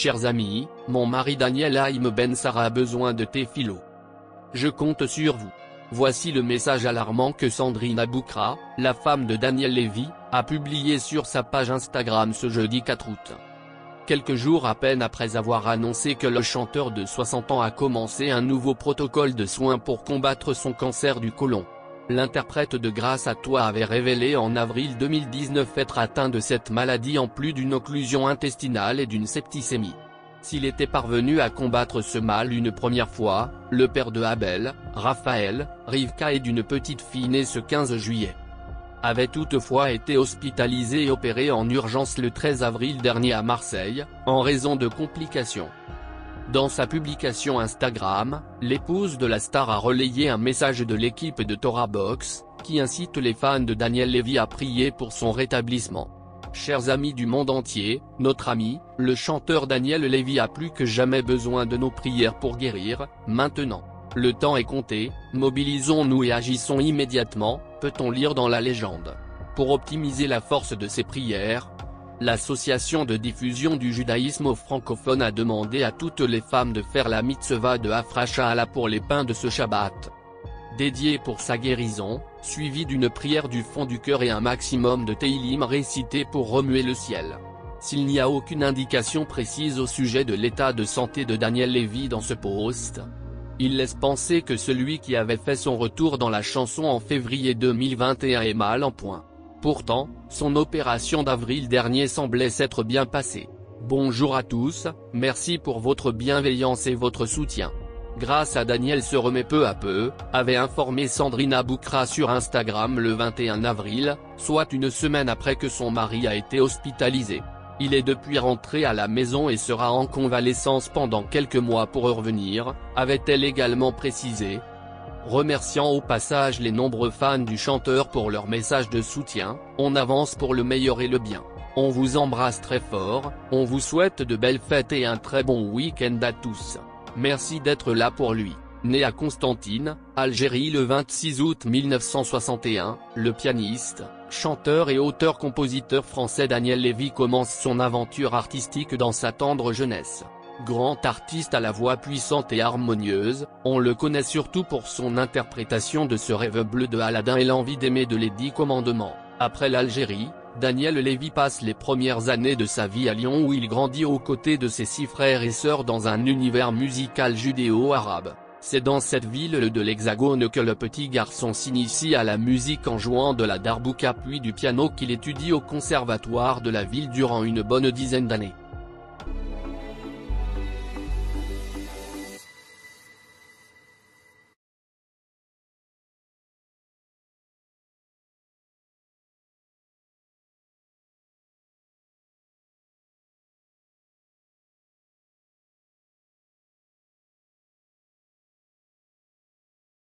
Chers amis, mon mari Daniel Haïm Ben Sarah a besoin de tes philos. Je compte sur vous. Voici le message alarmant que Sandrine Aboukra, la femme de Daniel Lévy, a publié sur sa page Instagram ce jeudi 4 août. Quelques jours à peine après avoir annoncé que le chanteur de 60 ans a commencé un nouveau protocole de soins pour combattre son cancer du côlon. L'interprète de Grâce à toi avait révélé en avril 2019 être atteint de cette maladie en plus d'une occlusion intestinale et d'une septicémie. S'il était parvenu à combattre ce mal une première fois, le père de Abel, Raphaël, Rivka et d'une petite fille née ce 15 juillet, avait toutefois été hospitalisé et opéré en urgence le 13 avril dernier à Marseille, en raison de complications. Dans sa publication Instagram, l'épouse de la star a relayé un message de l'équipe de Torah Box, qui incite les fans de Daniel Lévy à prier pour son rétablissement. Chers amis du monde entier, notre ami, le chanteur Daniel Lévy a plus que jamais besoin de nos prières pour guérir. Maintenant, le temps est compté, mobilisons-nous et agissons immédiatement, peut-on lire dans la légende. Pour optimiser la force de ces prières, l'association de diffusion du judaïsme francophone a demandé à toutes les femmes de faire la mitzvah de Hafrasha pour les pains de ce Shabbat, dédié pour sa guérison, suivi d'une prière du fond du cœur et un maximum de Teilim récité pour remuer le ciel. S'il n'y a aucune indication précise au sujet de l'état de santé de Daniel Lévy dans ce post, il laisse penser que celui qui avait fait son retour dans la chanson en février 2021 est mal en point. Pourtant, son opération d'avril dernier semblait s'être bien passée. Bonjour à tous, merci pour votre bienveillance et votre soutien. Grâce à Daniel se remet peu à peu, avait informé Sandrine Aboukra sur Instagram le 21 avril, soit une semaine après que son mari a été hospitalisé. Il est depuis rentré à la maison et sera en convalescence pendant quelques mois pour revenir, avait-elle également précisé, remerciant au passage les nombreux fans du chanteur pour leur message de soutien. On avance pour le meilleur et le bien. On vous embrasse très fort, on vous souhaite de belles fêtes et un très bon week-end à tous. Merci d'être là pour lui. Né à Constantine, Algérie le 26 août 1961, le pianiste, chanteur et auteur-compositeur français Daniel Lévy commence son aventure artistique dans sa tendre jeunesse. Grand artiste à la voix puissante et harmonieuse, on le connaît surtout pour son interprétation de ce rêve bleu de Aladdin et l'envie d'aimer de Les 10 Commandements. Après l'Algérie, Daniel Lévy passe les premières années de sa vie à Lyon où il grandit aux côtés de ses 6 frères et sœurs dans un univers musical judéo-arabe. C'est dans cette ville de l'Hexagone que le petit garçon s'initie à la musique en jouant de la darbouka puis du piano qu'il étudie au conservatoire de la ville durant une bonne dizaine d'années.